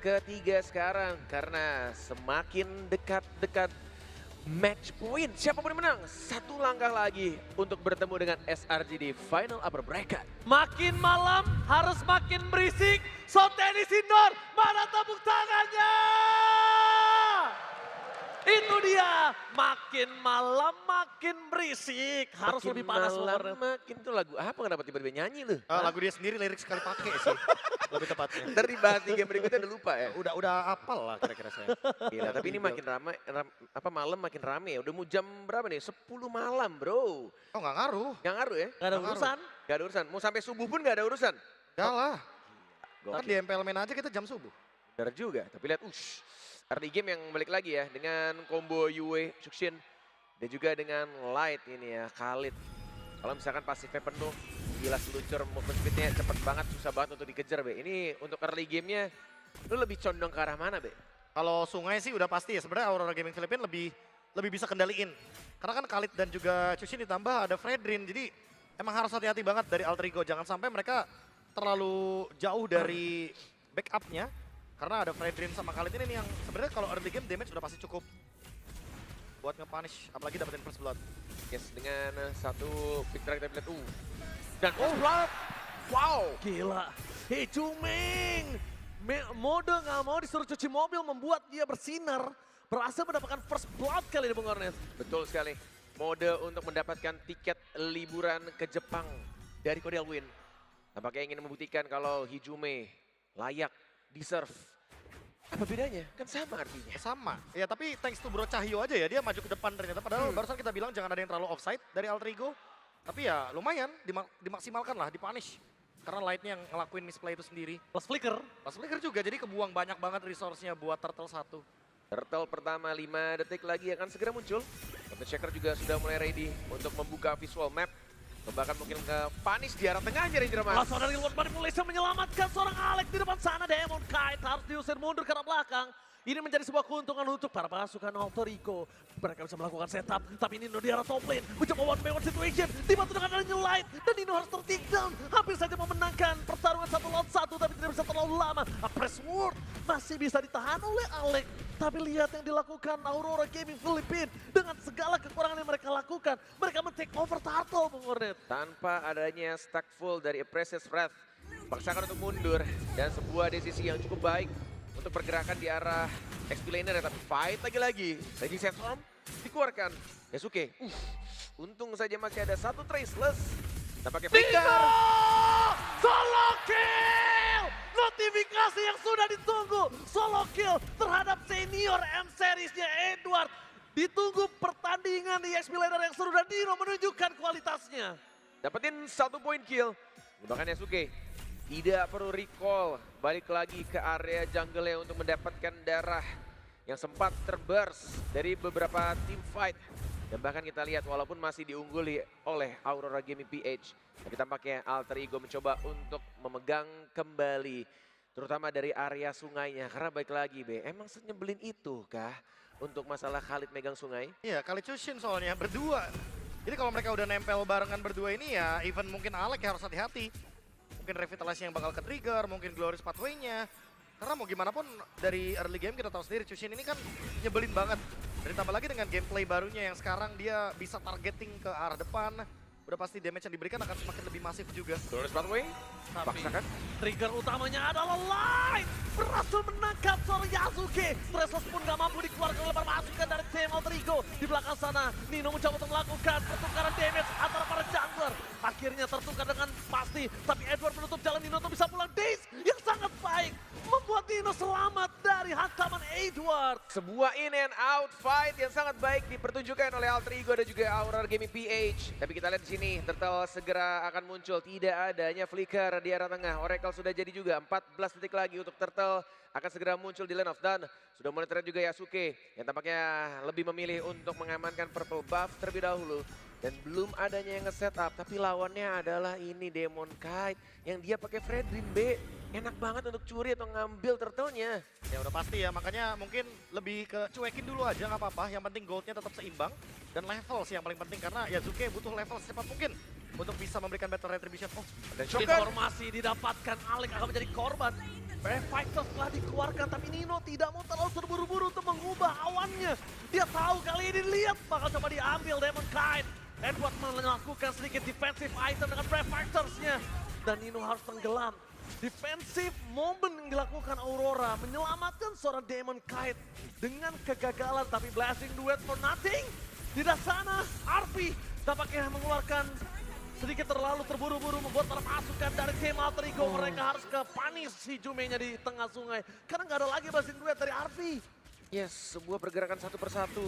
ketiga sekarang karena semakin dekat-dekat match point. Siapapun yang menang, satu langkah lagi untuk bertemu dengan SRG di final upper bracket. Makin malam harus makin berisik. So tenis indoor, mana tepuk tangannya? Itu dia, makin malam makin berisik. Harus Makin lebih panas malam, umurnya. makin tuh lagu apa kenapa tiba-tiba nyanyi lu? Lagu dia sendiri lirik sekali pakai sih, lebih tepatnya. Ntar dibahas di game berikutnya udah lupa ya. Udah apal lah kira-kira saya. Gila, tapi ini makin ramai, malam makin rame ya. Udah mau jam berapa nih? 10 malam bro. Oh nggak ngaruh, Nggak ngaruh ya? Gak ada Pengaruh. urusan. Nggak ada urusan. Mau sampai subuh pun nggak ada urusan. enggak lah. Gokil. Kan di MPL main aja kita jam subuh. Benar juga, tapi lihat early game yang balik lagi ya dengan combo Yue, Xuxin dan juga dengan Light ini ya, Khalid. Kalau misalkan pasifnya penuh, gila seluncur, movement speednya cepet banget, susah banget untuk dikejar Be. Ini untuk early gamenya, lu lebih condong ke arah mana Be? Kalau Sungai sih udah pasti ya, sebenarnya Aurora Gaming Philippines lebih bisa kendaliin. Karena kan Khalid dan juga Chushin ditambah ada Fredrin, jadi emang harus hati-hati banget dari Alterigo. Jangan sampai mereka terlalu jauh dari backupnya. Karena ada Fredrin sama Khalid ini yang sebenarnya kalau early game damage udah pasti cukup buat nge-punish, apalagi dapetin first blood. Yes, dengan satu pick track kita lihat, dan blood, wow. Gila, Hejuming. Mode nggak mau disuruh cuci mobil membuat dia bersinar. Berhasil mendapatkan first blood kali ini Bung Hornet. Betul sekali, mode untuk mendapatkan tiket liburan ke Jepang dari Kodel Win. Tampaknya ingin membuktikan kalau Hijume layak, deserve. Apa bedanya? Kan sama artinya. Sama, ya tapi thanks to Bro Cahyo aja ya, dia maju ke depan ternyata. Padahal barusan kita bilang jangan ada yang terlalu offside dari Alterigo. Tapi ya lumayan, dimaksimalkan lah, dipunish. Karena Lightnya yang ngelakuin misplay itu sendiri. Plus flicker. Pas flicker juga, jadi kebuang banyak banget resource-nya buat Turtle 1. Turtle pertama 5 detik lagi akan segera muncul. Captain Shaker juga sudah mulai ready untuk membuka visual map. Bahkan mungkin ke Panis di arah tengahnya Ranger Mas. Langsung dari Lord Manipulation menyelamatkan seorang Alex di depan sana. Demon Kite harus diusir mundur ke arah belakang. Ini menjadi sebuah keuntungan untuk para pasukan Alterigo. Mereka bisa melakukan setup, tapi Nino di arah top lane. Mencoba one by one situation, dibantu dengan adanya Light. Dan Nino harus ter-take down. Hampir saja memenangkan pertarungan 1 lawan 1, tapi tidak bisa terlalu lama. Press Ward masih bisa ditahan oleh Alex. Tapi lihat yang dilakukan Aurora Gaming Philippines. Dengan segala kekurangan yang mereka lakukan. Mereka men-take over Turtle, Bung Hornet. Tanpa adanya stack full dari A Precious Wrath. Paksakan untuk mundur. Dan sebuah desisi yang cukup baik untuk pergerakan di arah XP laner ya. Tapi fight lagi-lagi. Raging Sandstorm dikeluarkan. Yasuke. Untung saja masih ada satu Traceless. Tampaknya Flicker. Solo kill! Notifikasi yang sudah ditunggu. Solo kill terhadap senior M-Series-nya Edward. Ditunggu pertandingan di XP Laner yang seru dan Dino menunjukkan kualitasnya. Dapetin 1 point kill. Bahkan Yasuke tidak perlu recall. Balik lagi ke area jungle-nya untuk mendapatkan darah yang sempat terburst dari beberapa team fight. Dan bahkan kita lihat walaupun masih diungguli oleh Aurora Gaming PH, tapi tampaknya Alterigo mencoba untuk memegang kembali, terutama dari area sungainya. Karena baik lagi Be, emang senyebelin itu kah untuk masalah Khalid megang sungai? Iya, kali Chushin soalnya berdua. Jadi kalau mereka udah nempel barengan berdua ini ya, even mungkin Alek ya harus hati-hati. Mungkin revitalisasi yang bakal ke-trigger, mungkin Glorious Pathway-nya. Karena mau gimana pun dari early game kita tahu sendiri Chushin ini kan nyebelin banget. Dan ditambah lagi dengan gameplay barunya yang sekarang dia bisa targeting ke arah depan. Udah pasti damage yang diberikan akan semakin lebih masif juga. Glorious Pathway, Tapi paksakan. trigger utamanya adalah Light. Berhasil menangkap seorang Yasuke. Stressless pun gak mampu dikeluarkan oleh para pasukan dari tim Alterigo. Di belakang sana, Nino mencoba untuk melakukan pertukaran damage antara para jungler. Akhirnya tertukar dengan pasti. Tapi Edward menutup jalan Nino untuk bisa pulang. Daze yang sangat baik. Membuat Nino selamat dari hantaman Edward. Sebuah in and out fight yang sangat baik dipertunjukkan oleh Alterigo dan juga Aurora Gaming PH. Tapi kita lihat di sini, Turtle segera akan muncul. Tidak adanya flicker di arah tengah. Oracle sudah jadi juga. 14 detik lagi untuk Turtle akan segera muncul di lane of Dan. Sudah mulai terlihat juga Yasuke yang tampaknya lebih memilih untuk mengamankan purple buff terlebih dahulu. Dan belum adanya yang nge-setup, tapi lawannya adalah ini Demon Kite yang dia pakai Fredrin B. Enak banget untuk curi atau ngambil turtle-nya. Ya udah pasti ya, makanya mungkin lebih ke cuekin dulu aja nggak apa-apa. Yang penting goldnya tetap seimbang dan level sih yang paling penting karena Yasuke butuh level secepat mungkin untuk bisa memberikan battle retribution. Oh, Dan Shocker. Informasi didapatkan, Alek akan menjadi korban. Brave Fighters telah dikeluarkan, tapi Nino tidak mau terlalu terburu-buru untuk mengubah awannya. Dia tahu kali ini, lihat, bakal coba diambil Demon Kite. Edward melakukan sedikit defensive item dengan Brave Fighters-nya. Dan Nino harus tenggelam. Defensive moment yang dilakukan Aurora menyelamatkan seorang Demon Kite dengan kegagalan, tapi Blazing Duet for nothing. Tidak sana, Arfi tampaknya mengeluarkan sedikit terlalu terburu-buru membuat para pasukan dari tim Alter Ego. Mereka harus ke panis si Jume-nya di tengah sungai. Karena nggak ada lagi Blazing Duet dari Arfi. Yes, sebuah pergerakan satu persatu.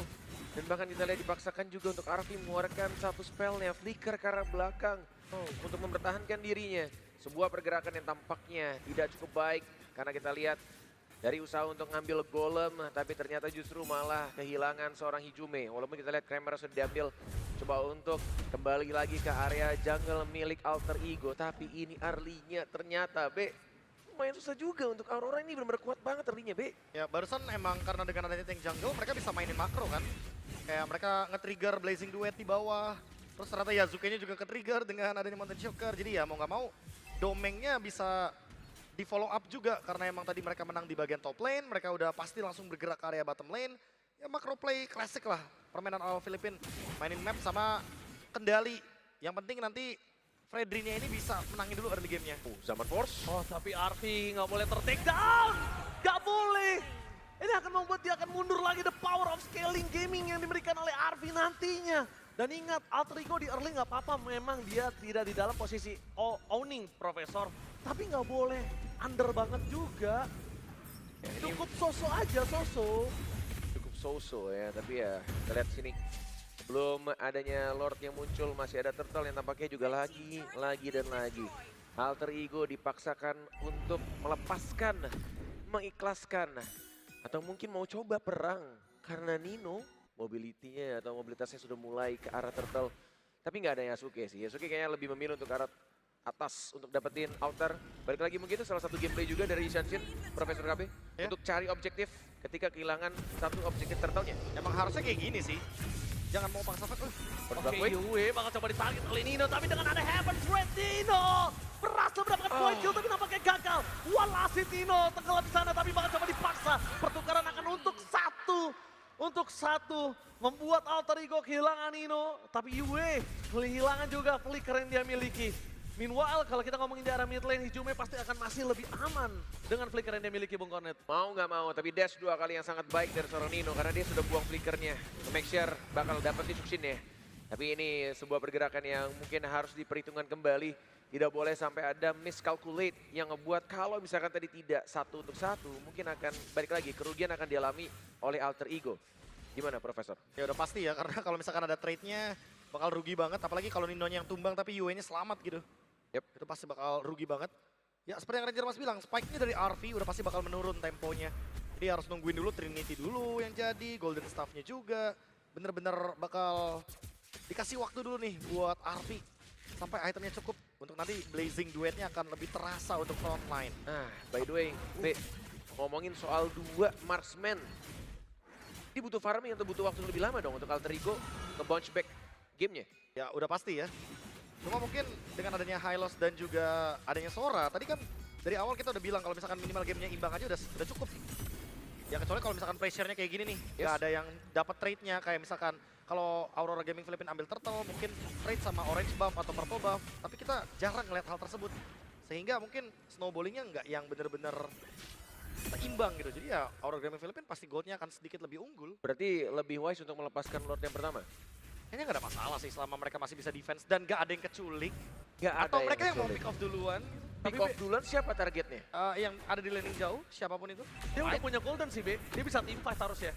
Dan bahkan kita lihat dipaksakan juga untuk Arfi mengeluarkan satu spellnya, Flicker ke arah belakang. Untuk mempertahankan dirinya. Sebuah pergerakan yang tampaknya tidak cukup baik. Karena kita lihat dari usaha untuk ngambil golem, tapi ternyata justru malah kehilangan seorang Hijume. Walaupun kita lihat Kramer sudah diambil, coba untuk kembali lagi ke area jungle milik Alter Ego. Tapi ini early-nya ternyata, lumayan susah juga untuk Aurora ini, benar-benar kuat banget early-nya, Ya barusan emang karena dengan adanya tank jungle mereka bisa mainin makro kan. Kayak mereka nge-trigger Blazing Duet di bawah. Terus ternyata Yazuke-nya juga ke-trigger dengan adanya Mountain Shocker. Jadi ya mau nggak mau Domengnya bisa di follow up juga. Karena emang tadi mereka menang di bagian top lane. Mereka udah pasti langsung bergerak ke area bottom lane. Ya macro play klasik lah. Permainan awal Filipin. Mainin map sama kendali. Yang penting nanti Fredrinya ini bisa menangin dulu early gamenya. Zaman Force. Oh, tapi Arfi nggak boleh ter-take down. Nggak boleh. Ini akan membuat dia akan mundur lagi, the power of scaling gaming yang diberikan oleh Arfi nantinya. Dan ingat, Alter Ego di early nggak apa-apa, memang dia tidak di dalam posisi owning Profesor. Tapi nggak boleh under banget juga. Ya, ini Cukup so-so aja, so-so. cukup so-so ya, tapi ya kita lihat sini. Belum adanya Lord yang muncul, masih ada Turtle yang tampaknya juga lagi dan lagi. Alter Ego dipaksakan untuk melepaskan, mengikhlaskan. Atau mungkin mau coba perang karena Nino mobility-nya atau mobilitasnya sudah mulai ke arah Turtle. Tapi nggak ada Yasuke sih. Yasuke kayaknya lebih memilih untuk ke arah atas untuk dapetin outer. Balik lagi mungkin itu salah satu gameplay juga dari Shanshin, Profesor KB. Ya. Untuk cari objektif ketika kehilangan satu objektif Turtle-nya. Emang harusnya kayak gini sih. Jangan mau paksa fight. Oke, Yue bakal coba ditarget oleh Nino, tapi dengan ada Heaven's Red, Nino berhasil mendapatkan point kill, tapi nampaknya gagal. Walasi Nino tenggelam di sana, tapi bakal coba dipaksa. Pertukaran akan untuk satu, membuat Alter Ego kehilangan Nino, tapi Yue kehilangan juga flicker yang dia miliki. Meanwhile, kalau kita ngomongin di arah mid lane, Hijume pasti akan masih lebih aman dengan flicker yang dia miliki, Bung Cornet. Mau nggak mau, tapi dash 2 kali yang sangat baik dari seorang Nino karena dia sudah buang flickernya. To make sure bakal dapat instruction-nya. Tapi ini sebuah pergerakan yang mungkin harus diperhitungkan kembali. Tidak boleh sampai ada miscalculate yang ngebuat kalau misalkan tadi tidak 1 untuk 1, mungkin akan balik lagi, kerugian akan dialami oleh Alter Ego. Gimana Profesor? Ya udah pasti ya, karena kalau misalkan ada trade-nya bakal rugi banget. Apalagi kalau Nino-nya yang tumbang tapi Yue-nya selamat gitu. Yep. Itu pasti bakal rugi banget. Ya seperti yang Ranger Mas bilang, spike-nya dari RV udah pasti bakal menurun temponya. Jadi harus nungguin dulu Trinity dulu yang jadi, Golden Staff-nya juga. Bener-bener bakal dikasih waktu dulu nih buat RV. Sampai itemnya cukup untuk nanti Blazing Duet-nya akan lebih terasa untuk frontline. Nah, by the way, ngomongin soal 2 marksman. Ini butuh farming atau butuh waktu lebih lama dong untuk Alter Ego nge-bounce back gamenya? Ya udah pasti ya. Cuma mungkin dengan adanya Hylos dan juga adanya Sora, tadi kan dari awal kita udah bilang kalau misalkan minimal gamenya imbang aja udah cukup. Ya kecuali kalau misalkan pressure-nya kayak gini nih, nggak ada yang dapat trade-nya. Kayak misalkan kalau Aurora Gaming Philippines ambil Turtle, mungkin trade sama Orange Buff atau Purple Buff. Tapi kita jarang ngeliat hal tersebut. Sehingga mungkin snowballingnya nggak yang bener-bener seimbang gitu. Jadi ya Aurora Gaming Philippines pasti goldnya akan sedikit lebih unggul. Berarti lebih wise untuk melepaskan Lord yang pertama? Kayaknya nggak ada masalah sih selama mereka masih bisa defense dan nggak ada yang keculik. Nggak ada Atau mereka yang mau keculik. pick off duluan. Pick off duluan siapa targetnya? Yang ada di laning jauh, siapapun itu. Dia udah punya golden sih, Be. Dia bisa team fight harusnya.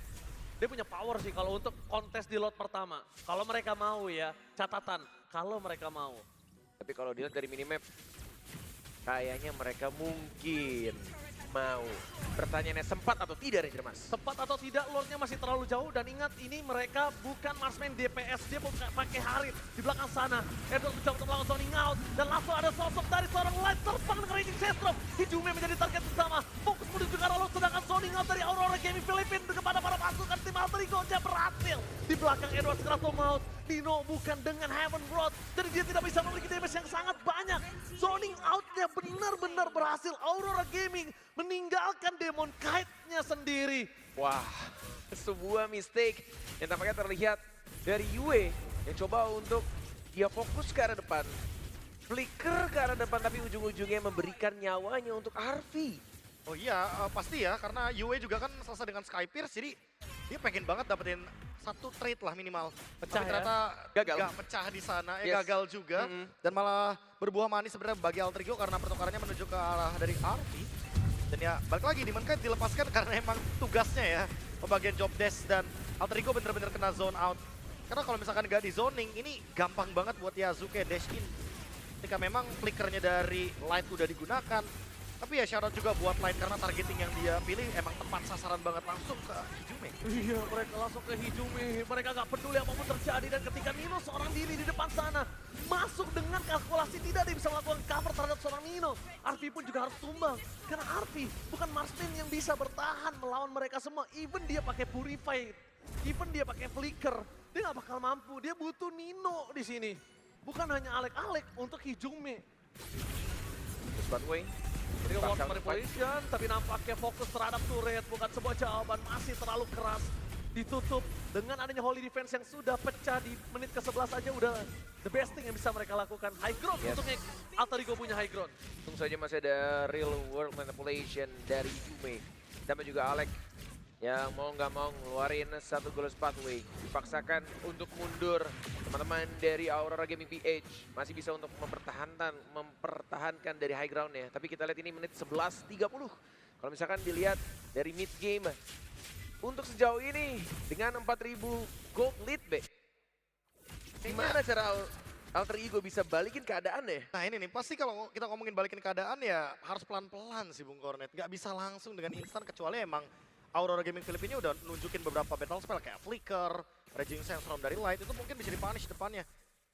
Dia punya power sih kalau untuk kontes di lot pertama. Kalau mereka mau ya, catatan. Kalau mereka mau. Tapi kalau dilihat dari minimap, kayaknya mereka mungkin mau. Pertanyaannya sempat atau tidak Ranger Mas? Tepat atau tidak, Lordnya masih terlalu jauh. Dan ingat, ini mereka bukan marksman DPS. Dia pakai Harit di belakang sana. Edward mencoba untuk melakukan zoning out. Dan langsung ada sosok dari seorang light terbang dengan Raging Sestrom. Hijume menjadi target utama. Fokus menuju ke arah Lord, sedangkan zoning out dari Aurora Gaming Philippines kepada para pasukan tim Alter Ego. Dia berhasil. Di belakang Edward Strato Maut. Dino bukan dengan Heaven Rod. Jadi dia tidak bisa memiliki damage yang sangat banyak. Zoning out-nya benar-benar berhasil. Aurora Gaming meninggalkan Demon Kite-nya sendiri. Wah, sebuah mistake yang tampaknya terlihat dari Yue yang coba untuk dia fokus ke arah depan. Flicker ke arah depan tapi ujung-ujungnya memberikan nyawanya untuk Arfi. Oh iya, pasti ya, karena Yue juga kan selesai dengan Sky Pierce, jadi dia pengen banget dapetin satu trade lah minimal. Pecah tapi ya? ternyata Gagal. nggak pecah di sana, Yes. gagal juga. Dan malah berbuah manis sebenarnya bagi Alter Ego karena pertukarannya menuju ke arah dari Arfi. Dan ya balik lagi, Demon Kite dilepaskan karena emang tugasnya ya, pembagian job desk dan Alter Ego bener-bener kena zone out. Karena kalau misalkan nggak di zoning, ini gampang banget buat Yasuke dash in. Ketika memang flickernya dari Light udah digunakan, tapi ya syarat juga buat Light karena targeting yang dia pilih emang tepat sasaran banget langsung ke Hijume. Iya, mereka langsung ke Hijume. Mereka gak peduli apapun terjadi. Dan ketika Nino seorang diri di depan sana, masuk dengan kalkulasi tidak dia bisa melakukan cover terhadap seorang Nino. Arfi pun juga harus tumbang. Karena Arfi bukan marksman yang bisa bertahan melawan mereka semua. Even dia pakai Purify, even dia pakai Flicker, dia gak bakal mampu. Dia butuh Nino di sini. Bukan hanya Alek-Alek untuk Hijume. Spotway. Jadi World Manipulation, tapi nampaknya fokus terhadap turret, bukan sebuah jawaban, masih terlalu keras. Ditutup dengan adanya Holy Defense yang sudah pecah di menit ke-11 aja udah the best thing yang bisa mereka lakukan. High ground Yes. untuk Alter Ego punya high ground. Tentu saja masih ada real world manipulation dari Yume. Dan juga Alek yang mau nggak mau ngeluarin satu goal pathway. Dipaksakan untuk mundur. Teman-teman dari Aurora Gaming PH masih bisa untuk mempertahankan dari high ground-nya. Tapi kita lihat ini menit 11.30. Kalau misalkan dilihat dari mid game. Untuk sejauh ini dengan 4.000 gold lead, Be. Gimana cara Alter Ego bisa balikin keadaannya? Nah ini nih, pasti kalau kita ngomongin balikin keadaan ya harus pelan-pelan sih Bung Cornet. Nggak bisa langsung dengan instan kecuali emang Aurora Gaming Filipina udah nunjukin beberapa battle spell kayak Flicker, Raging Sandstorm dari Light, itu mungkin bisa dipunish depannya.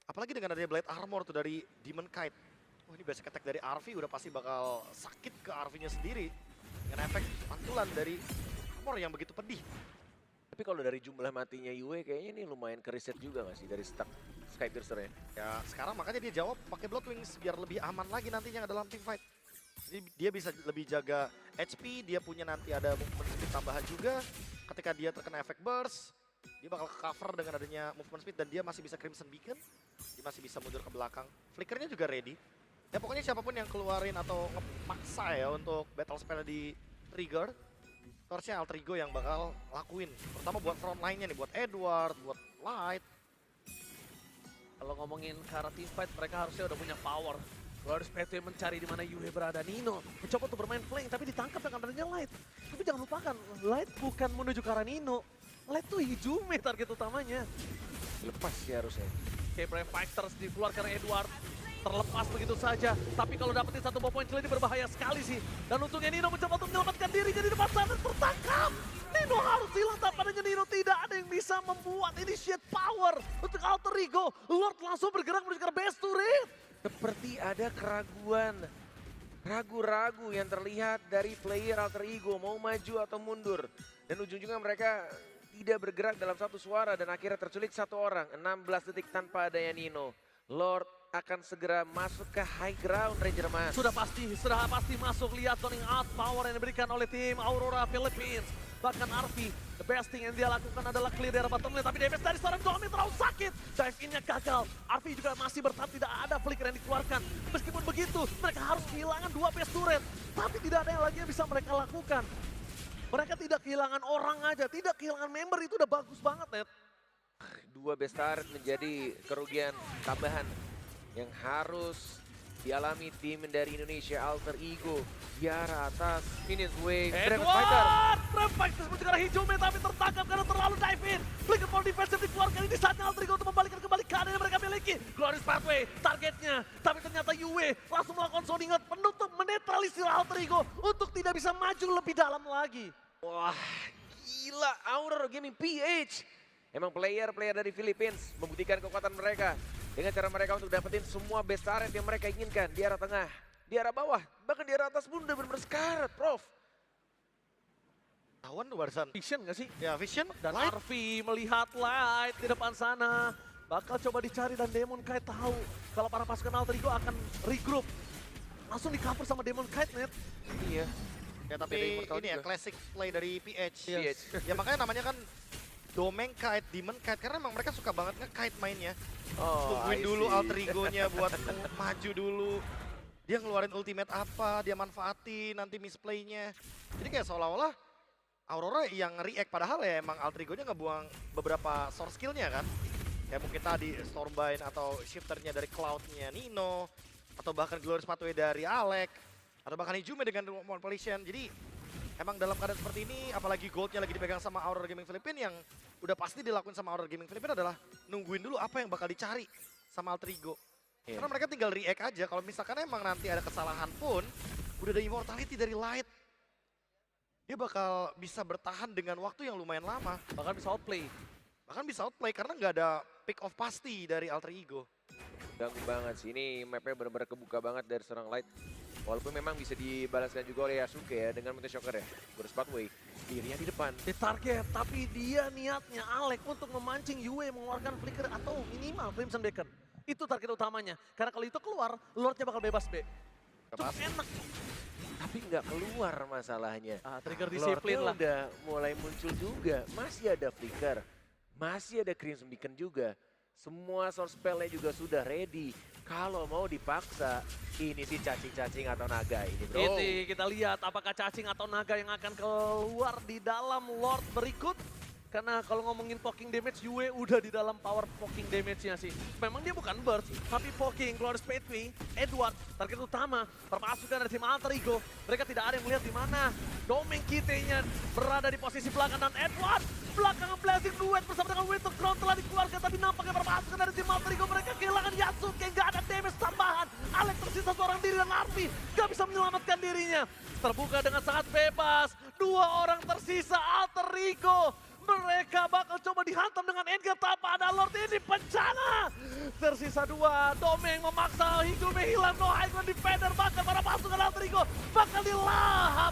Apalagi dengan adanya Blade Armor tuh dari Demon Kite. Wah ini basic attack dari Arfi udah pasti bakal sakit ke Arfinya sendiri. Dengan efek pantulan dari armor yang begitu pedih. Tapi kalau dari jumlah matinya Yue kayaknya ini lumayan keriset juga nggak sih dari stack Sky Piercer-nya? Ya sekarang makanya dia jawab pakai Blood Wings biar lebih aman lagi nantinya dalam team fight. Jadi dia bisa lebih jaga HP, dia punya nanti ada movement speed tambahan juga. Ketika dia terkena efek burst, dia bakal cover dengan adanya movement speed dan dia masih bisa Crimson Beacon. Dia masih bisa mundur ke belakang. Flickernya juga ready. Ya pokoknya siapapun yang keluarin atau ngepaksa ya untuk battle spell di trigger, itu harusnya Alter Ego yang bakal lakuin. Terutama buat front line-nya nih, buat Edward, buat Light. Kalau ngomongin ke arah team fight, mereka harusnya udah punya power. Harus PT mencari di mana Yue berada. Nino mencoba untuk bermain flank tapi ditangkap dengan adanya Light. Tapi jangan lupakan, Light bukan menuju ke arah Nino. Light tuh Hijume target utamanya. Lepas sih harusnya. Oke, Brave Fighters dikeluarkan Edward. Terlepas begitu saja. Tapi kalau dapetin satu ball point ini berbahaya sekali sih. Dan untungnya Nino mencoba untuk menyelamatkan diri jadi depan sana tertangkap. Nino harus hilang tanpa adanya Nino. Tidak ada yang bisa membuat initiate power untuk Alter Ego. Lord langsung bergerak menuju ke base turret. Seperti ada keraguan, ragu-ragu yang terlihat dari player Alter Ego mau maju atau mundur. Dan ujung-ujungnya mereka tidak bergerak dalam satu suara dan akhirnya terculik satu orang. 16 detik tanpa adanya Nino. Lord akan segera masuk ke high ground Ranger Mas. Sudah pasti masuk. Lihat zoning out power yang diberikan oleh tim Aurora Philippines. Bahkan Arfi, the best thing yang dia lakukan adalah clear dari bottom lane. Tapi damage dari seorang Domi terlalu sakit. Dive in-nya gagal. Arfi juga masih bertahan, tidak ada flicker yang dikeluarkan. Meskipun begitu, mereka harus kehilangan 2 base turret. Tapi tidak ada yang lagi yang bisa mereka lakukan. Mereka tidak kehilangan orang aja, tidak kehilangan member, itu udah bagus banget, Ned. 2 best turret menjadi kerugian tambahan yang harus dialami tim dari Indonesia Alter Ego. Yara atas Minute Wave, Dragon Fighter. Brave Fighters menuju ke arah Hijume tapi tertangkap karena terlalu dive in. Flicker for defensive dikeluarkan, ini saatnya Alter Ego untuk membalikkan kembali keadaan yang mereka miliki. Glorious Pathway targetnya, tapi ternyata Yue langsung melakukan zoning out penutup menetralisir Alter Ego untuk tidak bisa maju lebih dalam lagi. Wah, gila Aurora Gaming PH. Emang player-player dari Philippines membuktikan kekuatan mereka dengan cara mereka untuk dapetin semua best turret yang mereka inginkan di arah tengah, di arah bawah, bahkan di arah atas pun udah benar-benar sekarat, Prof. Tawan tuh barusan. Vision gak sih? Ya Vision Dan Light. Arfi melihat Light di depan sana. bakal coba dicari dan Demon Kite tahu kalau para pasukan Alter Ego akan regroup. Langsung di cover sama Demon Kite, Net. Iya. Ya Dari tapi Immortal ini ya juga. classic play dari PH. PH. Ya makanya namanya kan Domeng Kite, Demon Kite, karena emang mereka suka banget nge-kite mainnya. Oh, Tungguin I dulu see. alter ego-nya buat maju dulu. Dia ngeluarin ultimate apa, dia manfaatin nanti misplay-nya. Jadi kayak seolah-olah Aurora yang react, padahal ya emang alter ego-nya ngebuang beberapa source skill-nya kan. Kayak mungkin tadi Stormbind atau shifter-nya dari Cloud-nya Nino, atau bahkan Glorious Pathway dari Alec, atau bahkan Ijume dengan Manipulation. Jadi emang dalam keadaan seperti ini, apalagi goldnya lagi dipegang sama Aurora Gaming Philippines, yang udah pasti dilakuin sama Aurora Gaming Philippines adalah nungguin dulu apa yang bakal dicari sama alter ego. Iya. Karena mereka tinggal react aja, kalau misalkan emang nanti ada kesalahan pun, udah ada immortality dari Light. Dia bakal bisa bertahan dengan waktu yang lumayan lama. Bahkan bisa outplay. Bahkan bisa outplay karena nggak ada pick off pasti dari alter ego. Ganggu banget sih, ini mapnya benar-benar kebuka banget dari seorang Light. Walaupun memang bisa dibalaskan juga oleh Yasuke ya dengan Meteor Shocker ya. Glorious Pathway, dirinya di depan. Di target, tapi dia niatnya Alec untuk memancing Yue mengeluarkan flicker atau minimal Crimson Beacon. Itu target utamanya. Karena kalau itu keluar, Lordnya bakal bebas, B. Cukup enak. Tapi nggak keluar masalahnya. Trigger disiplin Lordnya lah. udah mulai muncul juga. Masih ada flicker, masih ada Crimson Beacon juga. Semua source spell-nya juga sudah ready. Kalau mau dipaksa, ini sih cacing-cacing atau naga ini bro. Ini kita lihat apakah cacing atau naga yang akan keluar di dalam Lord berikut. Karena kalau ngomongin poking damage, Yue udah di dalam power poking damage-nya sih. Memang dia bukan burst, tapi poking, Glorious Pathway, Edward, target utama, perpasukan dari tim Alter Ego. Mereka tidak ada yang melihat di mana Domeng Kitenya berada di posisi belakang, dan Edward belakangan Blazing Duet bersama dengan Winter Crown telah dikeluarkan, tapi nampaknya perpasukan dari tim Alter Ego mereka kehilangan Yasuke, nggak ada damage tambahan. Alex tersisa seorang diri dan Army nggak bisa menyelamatkan dirinya. Terbuka dengan sangat bebas, dua orang tersisa Alter Ego. Mereka bakal coba dihantam dengan endgame tanpa ada Lord, ini bencana. Tersisa dua, Domeng memaksa Higume hilang, no High Defender, bahkan para pasukan Alter Ego bakal dilahap.